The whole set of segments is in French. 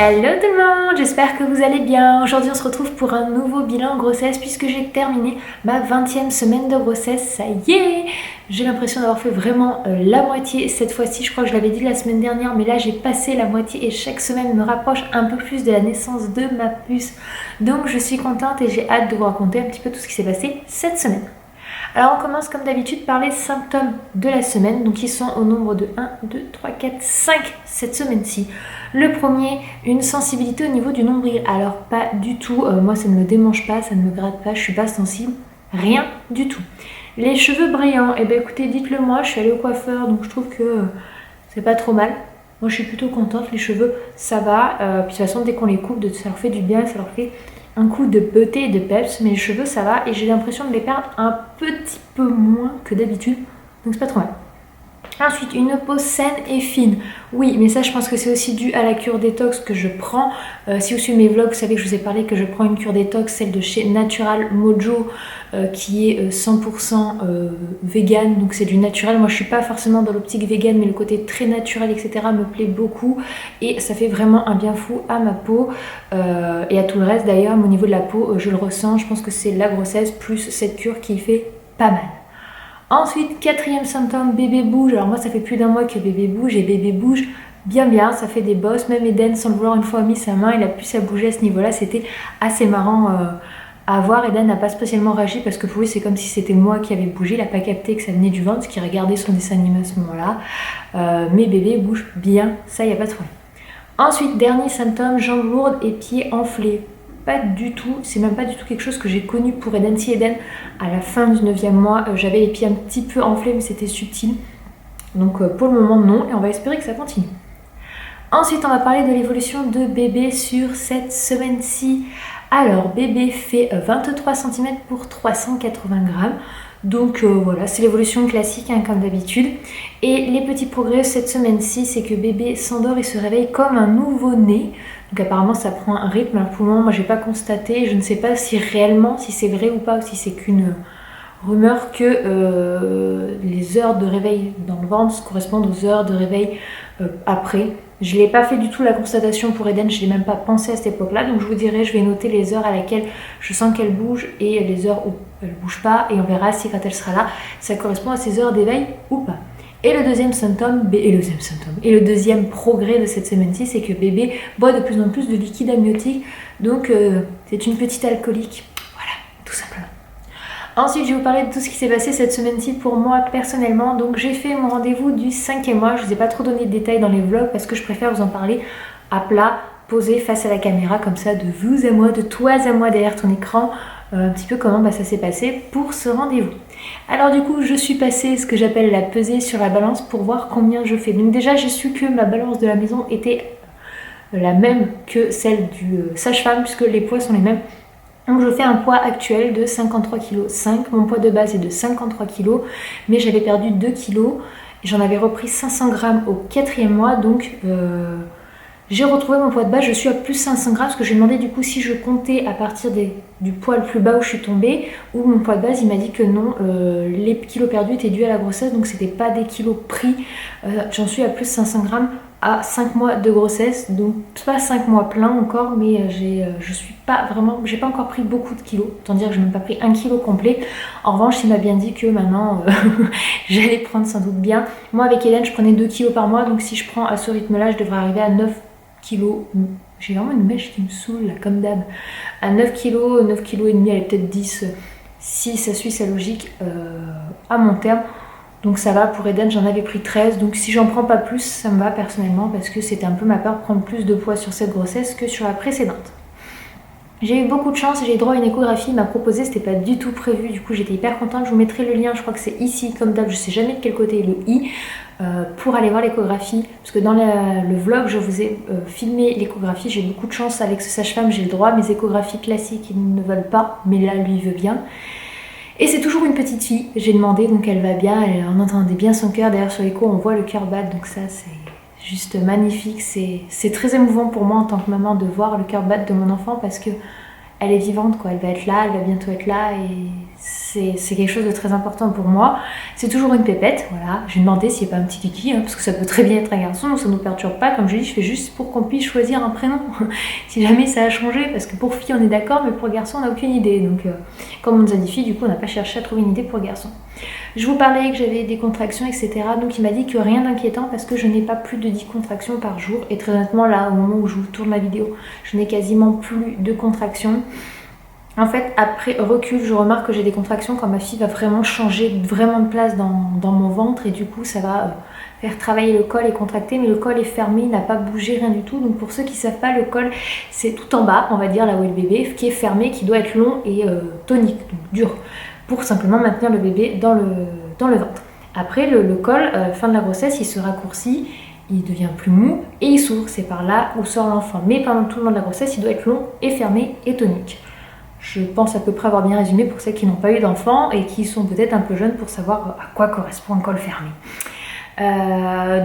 Hello tout le monde, j'espère que vous allez bien. Aujourd'hui on se retrouve pour un nouveau bilan grossesse puisque j'ai terminé ma 20e semaine de grossesse. Ça y est, j'ai l'impression d'avoir fait vraiment la moitié cette fois-ci. Je crois que je l'avais dit la semaine dernière, mais là j'ai passé la moitié et chaque semaine me rapproche un peu plus de la naissance de ma puce. Donc je suis contente et j'ai hâte de vous raconter un petit peu tout ce qui s'est passé cette semaine. Alors on commence comme d'habitude par les symptômes de la semaine, donc ils sont au nombre de 1, 2, 3, 4, 5 cette semaine-ci. Le premier, une sensibilité au niveau du nombril. Alors pas du tout, moi ça ne me démange pas, ça ne me gratte pas, je suis pas sensible, rien du tout. Les cheveux brillants, eh bien écoutez, dites-le moi, je suis allée au coiffeur, donc je trouve que c'est pas trop mal. Moi je suis plutôt contente, les cheveux ça va, puis de toute façon dès qu'on les coupe, ça leur fait du bien, ça leur fait un coup de beauté et de peps, mais les cheveux ça va et j'ai l'impression de les perdre un petit peu moins que d'habitude, donc c'est pas trop mal. Ensuite, une peau saine et fine. Oui, mais ça je pense que c'est aussi dû à la cure détox que je prends. Si vous suivez mes vlogs, vous savez que je vous ai parlé que je prends une cure détox, celle de chez Natural Mojo, qui est 100% vegan, donc c'est du naturel. Moi je suis pas forcément dans l'optique vegan, mais le côté très naturel, etc. me plaît beaucoup. Et ça fait vraiment un bien fou à ma peau et à tout le reste d'ailleurs. Au niveau de la peau, je le ressens. Je pense que c'est la grossesse plus cette cure qui fait pas mal. Ensuite, quatrième symptôme, bébé bouge. Alors moi ça fait plus d'un mois que bébé bouge et bébé bouge bien, ça fait des bosses. Même Eden sans le vouloir une fois a mis sa main, il a pu à bouger à ce niveau là, c'était assez marrant à voir. Eden n'a pas spécialement réagi parce que pour lui c'est comme si c'était moi qui avais bougé, il n'a pas capté que ça venait du ventre, qu'il regardait son dessin animé à ce moment là. Mais bébé bouge bien, ça y a pas de problème. Ensuite, dernier symptôme, jambes lourdes et pieds enflés. Pas du tout, c'est même pas du tout quelque chose que j'ai connu pour Eden. Si Eden, à la fin du 9e mois, j'avais les pieds un petit peu enflés, mais c'était subtil. Donc pour le moment, non, et on va espérer que ça continue. Ensuite, on va parler de l'évolution de bébé sur cette semaine-ci. Alors, bébé fait 23 cm pour 380 grammes. Donc voilà, c'est l'évolution classique hein, comme d'habitude. Et les petits progrès cette semaine-ci, c'est que bébé s'endort et se réveille comme un nouveau-né. Donc apparemment ça prend un rythme. Alors pour le moment moi j'ai pas constaté, je ne sais pas si réellement, si c'est vrai ou pas, ou si c'est qu'une rumeur que les heures de réveil dans le ventre correspondent aux heures de réveil après. Je n'ai pas fait du tout la constatation pour Eden, je n'ai même pas pensé à cette époque-là, donc je vous dirai, je vais noter les heures à laquelles je sens qu'elle bouge et les heures où elle ne bouge pas, et on verra si quand elle sera là, ça correspond à ses heures d'éveil ou pas. Et le deuxième symptôme, et le deuxième progrès de cette semaine-ci, c'est que bébé boit de plus en plus de liquide amniotique, donc c'est une petite alcoolique, voilà, tout simplement. Ensuite, je vais vous parler de tout ce qui s'est passé cette semaine-ci pour moi personnellement. Donc j'ai fait mon rendez-vous du 5e mois. Je ne vous ai pas trop donné de détails dans les vlogs parce que je préfère vous en parler à plat, posé face à la caméra, comme ça, de vous à moi, de toi à moi derrière ton écran. Un petit peu comment ça s'est passé pour ce rendez-vous. Alors du coup, je suis passée ce que j'appelle la pesée sur la balance pour voir combien je fais. Donc déjà, j'ai su que ma balance de la maison était la même que celle du sage-femme puisque les poids sont les mêmes. Donc je fais un poids actuel de 53,5 kg. Mon poids de base est de 53 kg, mais j'avais perdu 2 kg. J'en avais repris 500 grammes au 4e mois, donc j'ai retrouvé mon poids de base. Je suis à plus 500 grammes parce que j'ai demandé du coup si je comptais à partir du poids le plus bas où je suis tombée, ou mon poids de base, il m'a dit que non, les kilos perdus étaient dus à la grossesse, donc c'était pas des kilos pris. J'en suis à plus 500 grammes à 5 mois de grossesse, donc pas 5 mois plein encore, mais je suis pas vraiment, j'ai pas encore pris beaucoup de kilos, autant dire que je n'ai même pas pris 1 kilo complet. En revanche, il m'a bien dit que maintenant j'allais prendre sans doute bien. Moi avec Hélène, je prenais 2 kilos par mois, donc si je prends à ce rythme-là, je devrais arriver à 9 kilos. J'ai vraiment une mèche qui me saoule là, comme d'hab. À 9 kilos, 9 kilos et demi, elle est peut-être 10 si ça suit sa logique à mon terme. Donc ça va, pour Eden j'en avais pris 13, donc si j'en prends pas plus, ça me va personnellement parce que c'était un peu ma peur de prendre plus de poids sur cette grossesse que sur la précédente. J'ai eu beaucoup de chance, j'ai eu droit à une échographie, il m'a proposé, c'était pas du tout prévu, du coup j'étais hyper contente, je vous mettrai le lien, je crois que c'est ici comme d'hab, je sais jamais de quel côté est le i, pour aller voir l'échographie, parce que dans le vlog je vous ai filmé l'échographie, j'ai eu beaucoup de chance avec ce sage-femme, j'ai le droit, mes échographies classiques ils ne veulent pas, mais là lui il veut bien. Et c'est toujours une petite fille, j'ai demandé, donc elle va bien, on entendait bien son cœur, d'ailleurs sur l'écho on voit le cœur battre, donc ça c'est juste magnifique, c'est très émouvant pour moi en tant que maman de voir le cœur battre de mon enfant parce que elle est vivante quoi, elle va être là, elle va bientôt être là et c'est quelque chose de très important pour moi. C'est toujours une pépette, voilà. J'ai demandé s'il n'y a pas un petit kiki, parce que ça peut très bien être un garçon, donc ça ne nous perturbe pas. Comme je dis, je fais juste pour qu'on puisse choisir un prénom. Si jamais ça a changé, parce que pour fille on est d'accord, mais pour garçon on n'a aucune idée. Donc comme on nous a dit fille, du coup on n'a pas cherché à trouver une idée pour garçon. Je vous parlais que j'avais des contractions, etc. Donc il m'a dit que rien d'inquiétant parce que je n'ai pas plus de 10 contractions par jour. Et très honnêtement, là, au moment où je vous tourne la vidéo, je n'ai quasiment plus de contractions. En fait, après recul, je remarque que j'ai des contractions quand ma fille va vraiment changer vraiment de place dans mon ventre. Et du coup, ça va faire travailler le col et contracter. Mais le col est fermé, il n'a pas bougé, rien du tout. Donc pour ceux qui ne savent pas, le col, c'est tout en bas, on va dire, là où est le bébé, qui est fermé, qui doit être long et tonique, donc dur, pour simplement maintenir le bébé dans le ventre. Après, le col, fin de la grossesse, il se raccourcit, il devient plus mou et il s'ouvre. C'est par là où sort l'enfant. Mais pendant tout le long de la grossesse, il doit être long et fermé et tonique. Je pense à peu près avoir bien résumé pour celles qui n'ont pas eu d'enfants et qui sont peut-être un peu jeunes pour savoir à quoi correspond un col fermé.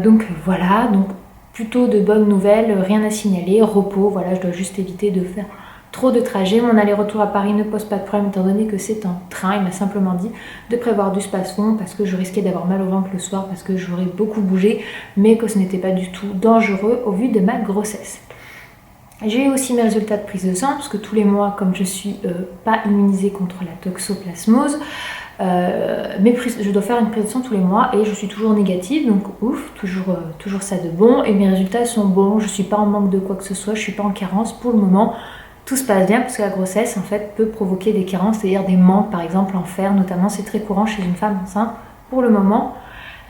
Donc voilà, donc plutôt de bonnes nouvelles, rien à signaler, repos, voilà, je dois juste éviter de faire trop de trajets. Mon aller-retour à Paris ne pose pas de problème étant donné que c'est un train. Il m'a simplement dit de prévoir du space-fond parce que je risquais d'avoir mal au ventre le soir parce que j'aurais beaucoup bougé, mais que ce n'était pas du tout dangereux au vu de ma grossesse. J'ai eu aussi mes résultats de prise de sang parce que tous les mois, comme je suis pas immunisée contre la toxoplasmose, je dois faire une prise de sang tous les mois et je suis toujours négative, donc ouf, toujours ça de bon et mes résultats sont bons, je suis pas en manque de quoi que ce soit, je suis pas en carence pour le moment. Tout se passe bien parce que la grossesse en fait peut provoquer des carences, c'est-à-dire des manques par exemple en fer notamment, c'est très courant chez une femme enceinte. Pour le moment,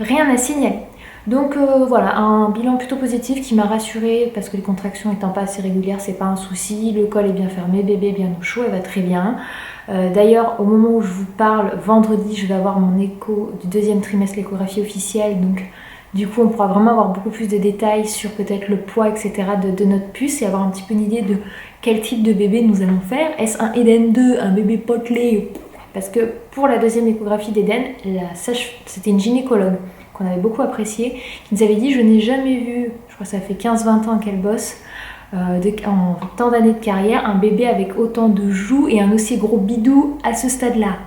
rien à signaler. Donc voilà, un bilan plutôt positif qui m'a rassurée parce que les contractions étant pas assez régulières, c'est pas un souci, le col est bien fermé, bébé est bien au chaud, elle va très bien. D'ailleurs, au moment où je vous parle, vendredi, je vais avoir mon écho du deuxième trimestre, l'échographie officielle, donc du coup on pourra vraiment avoir beaucoup plus de détails sur peut-être le poids, etc. de notre puce et avoir un petit peu une idée de quel type de bébé nous allons faire. Est-ce un Eden 2, un bébé potelé? Parce que pour la deuxième échographie d'Eden, c'était une gynécologue qu'on avait beaucoup appréciée, qui nous avait dit: je n'ai jamais vu, je crois que ça fait 15-20 ans qu'elle bosse, en tant d'années de carrière, un bébé avec autant de joues et un aussi gros bidou à ce stade-là.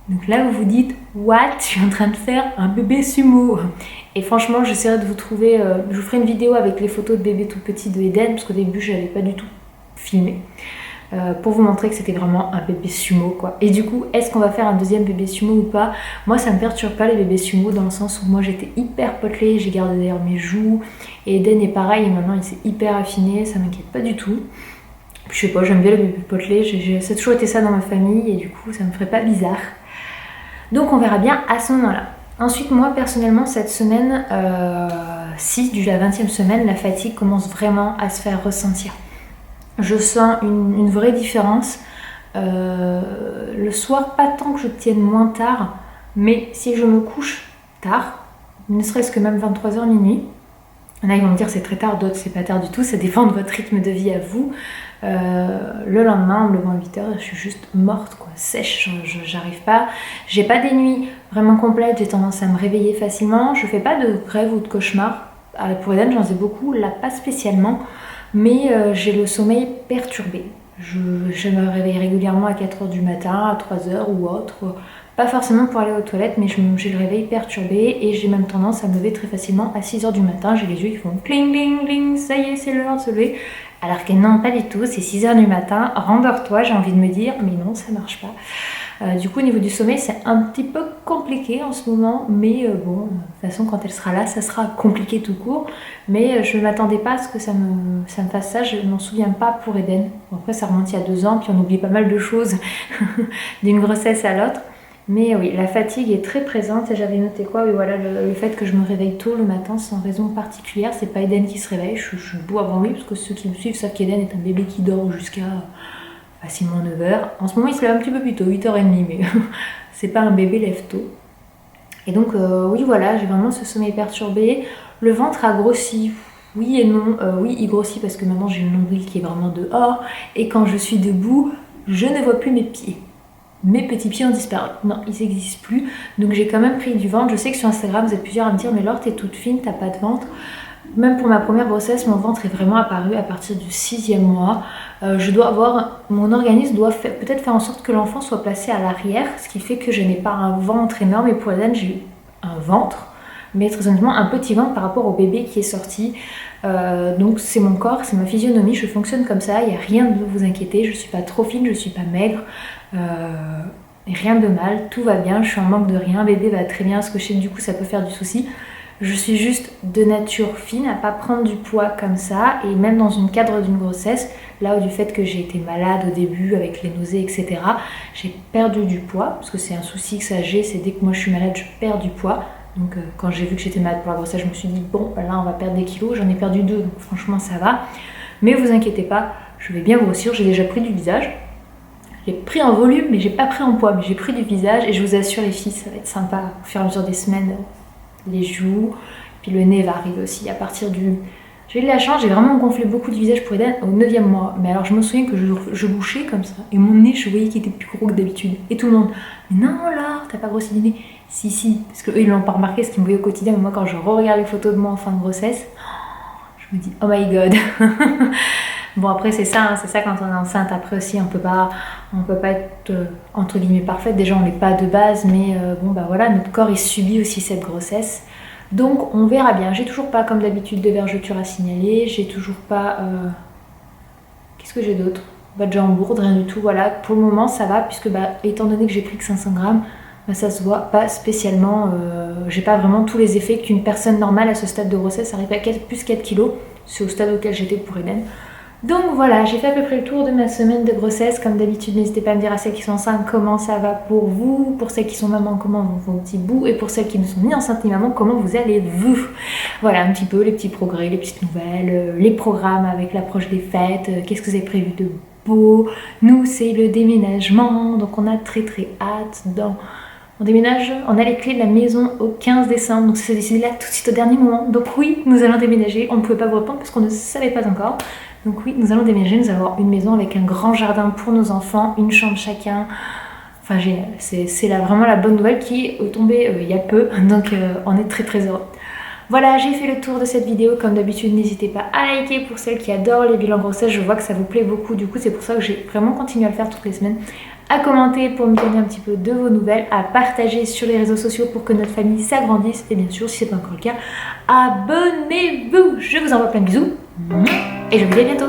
Donc là vous vous dites: what, je suis en train de faire un bébé sumo. Et franchement j'essaierai de vous trouver, je vous ferai une vidéo avec les photos de bébés tout petits de Eden, parce qu'au début je n'avais pas du tout filmé. Pour vous montrer que c'était vraiment un bébé sumo quoi. Et du coup, est-ce qu'on va faire un deuxième bébé sumo ou pas? Moi ça me perturbe pas les bébés sumo dans le sens où moi j'étais hyper potelée, j'ai gardé d'ailleurs mes joues et Eden est pareil et maintenant il s'est hyper affiné, ça m'inquiète pas du tout. Je sais pas, j'aime bien les bébés potelés, ça a toujours été ça dans ma famille et du coup ça me ferait pas bizarre. Donc on verra bien à ce moment-là. Ensuite moi personnellement cette semaine, du la 20e semaine, la fatigue commence vraiment à se faire ressentir. Je sens une vraie différence. Le soir, pas tant que je tienne moins tard, mais si je me couche tard, ne serait-ce que même 23h minuit, là ils vont me dire c'est très tard, d'autres c'est pas tard du tout, ça dépend de votre rythme de vie à vous. Le lendemain, en me levant à 8h, je suis juste morte, quoi, sèche, j'arrive pas. J'ai pas des nuits vraiment complètes, j'ai tendance à me réveiller facilement, je fais pas de rêves ou de cauchemars. Pour Eden, j'en ai beaucoup, là pas spécialement. Mais j'ai le sommeil perturbé. Je me réveille régulièrement à 4h du matin, à 3h ou autre. Pas forcément pour aller aux toilettes, mais j'ai le réveil perturbé et j'ai même tendance à me lever très facilement à 6h du matin. J'ai les yeux qui font cling, cling, cling, ça y est, c'est l'heure de se lever. Alors que non, pas du tout, c'est 6h du matin, rendors-toi, j'ai envie de me dire, mais non, ça marche pas. Du coup, au niveau du sommeil, c'est un petit peu compliqué en ce moment, mais bon, de toute façon, quand elle sera là, ça sera compliqué tout court. Mais je ne m'attendais pas à ce que ça me fasse ça, je ne m'en souviens pas pour Eden. Bon, après, ça remonte il y a 2 ans, puis on oublie pas mal de choses d'une grossesse à l'autre. Mais oui, la fatigue est très présente et j'avais noté quoi? Oui, voilà, le fait que je me réveille tôt le matin sans raison particulière, c'est pas Eden qui se réveille, je suis debout avant lui, parce que ceux qui me suivent savent qu'Eden est un bébé qui dort jusqu'à facilement 9h. En ce moment, il se lève un petit peu plus tôt, 8h30, mais c'est pas un bébé lève-tôt. Et donc, oui, voilà, j'ai vraiment ce sommeil perturbé. Le ventre a grossi, oui et non. Oui, il grossit parce que maintenant j'ai le nombril qui est vraiment dehors. Et quand je suis debout, je ne vois plus mes pieds. Mes petits pieds ont disparu. Non, ils n'existent plus. Donc j'ai quand même pris du ventre. Je sais que sur Instagram, vous êtes plusieurs à me dire: mais Laure, t'es toute fine, t'as pas de ventre. Même pour ma première grossesse, mon ventre est vraiment apparu à partir du 6e mois. Mon organisme doit peut-être faire en sorte que l'enfant soit placé à l'arrière, ce qui fait que je n'ai pas un ventre énorme. Et pour Eden, j'ai eu un ventre, mais très honnêtement un petit ventre par rapport au bébé qui est sorti. Donc c'est mon corps, c'est ma physionomie, je fonctionne comme ça, il n'y a rien de vous inquiéter, je ne suis pas trop fine, je ne suis pas maigre. Rien de mal, tout va bien, je suis en manque de rien, bébé va très bien, parce que je sais que du coup ça peut faire du souci. Je suis juste de nature fine, à pas prendre du poids comme ça, et même dans une cadre d'une grossesse, là où du fait que j'ai été malade au début avec les nausées, etc., j'ai perdu du poids, parce que c'est un souci que ça j'ai, c'est dès que moi je suis malade, je perds du poids. Donc quand j'ai vu que j'étais malade pour la grossesse, je me suis dit bon, là on va perdre des kilos, j'en ai perdu 2, donc franchement ça va. Mais vous inquiétez pas, je vais bien grossir, j'ai déjà pris du visage. J'ai pris en volume, mais j'ai pas pris en poids, mais j'ai pris du visage, et je vous assure les filles, ça va être sympa au fur et à mesure des semaines. Les joues, puis le nez va arriver aussi à partir du... J'ai eu de la chance, j'ai vraiment gonflé beaucoup du visage pour Eden au 9e mois. Mais alors je me souviens que je bouchais comme ça, et mon nez, je voyais qu'il était plus gros que d'habitude. Et tout le monde, mais non Laure, t'as pas grossi du nez? Si, parce qu'eux ils l'ont pas remarqué, ce qu'ils me voyaient au quotidien, mais moi quand je regarde les photos de moi en fin de grossesse, je me dis oh my god. Bon après c'est ça quand on est enceinte, après aussi on peut pas être entre guillemets parfaite, déjà on n'est pas de base, mais bon bah voilà, notre corps il subit aussi cette grossesse, donc on verra bien. J'ai toujours pas comme d'habitude de vergeture à signaler, j'ai toujours pas qu'est-ce que j'ai d'autre, pas de jambourde, rien du tout, voilà, pour le moment ça va, puisque bah étant donné que j'ai pris que 500 grammes, bah, ça se voit pas spécialement, j'ai pas vraiment tous les effets qu'une personne normale à ce stade de grossesse arrive à plus 4 kilos, c'est au stade auquel j'étais pour Eden. Donc voilà, j'ai fait à peu près le tour de ma semaine de grossesse. Comme d'habitude, n'hésitez pas à me dire à celles qui sont enceintes comment ça va pour vous, pour celles qui sont mamans comment vont vos petits bouts, et pour celles qui ne sont ni enceintes ni mamans comment vous allez vous. Voilà un petit peu les petits progrès, les petites nouvelles, les programmes avec l'approche des fêtes, qu'est-ce que vous avez prévu de beau. Nous c'est le déménagement, donc on a très hâte. On déménage, on a les clés de la maison au 15 décembre, donc c'est décidé là tout de suite au dernier moment. Donc oui, nous allons déménager, on ne pouvait pas vous répondre parce qu'on ne savait pas encore. Donc oui, nous allons déménager, nous allons avoir une maison avec un grand jardin pour nos enfants, une chambre chacun. Enfin génial, c'est là vraiment la bonne nouvelle qui est tombée il y a peu, donc on est très heureux. Voilà, j'ai fait le tour de cette vidéo. Comme d'habitude, n'hésitez pas à liker pour celles qui adorent les bilans grossesse. Je vois que ça vous plaît beaucoup, du coup c'est pour ça que j'ai vraiment continué à le faire toutes les semaines. À commenter pour me donner un petit peu de vos nouvelles, à partager sur les réseaux sociaux pour que notre famille s'agrandisse, et bien sûr si c'est pas encore le cas, abonnez-vous. Je vous envoie plein de bisous et je vous dis à bientôt.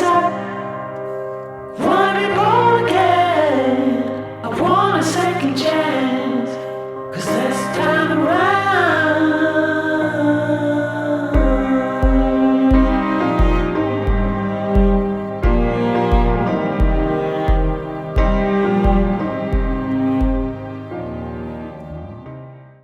Ciao.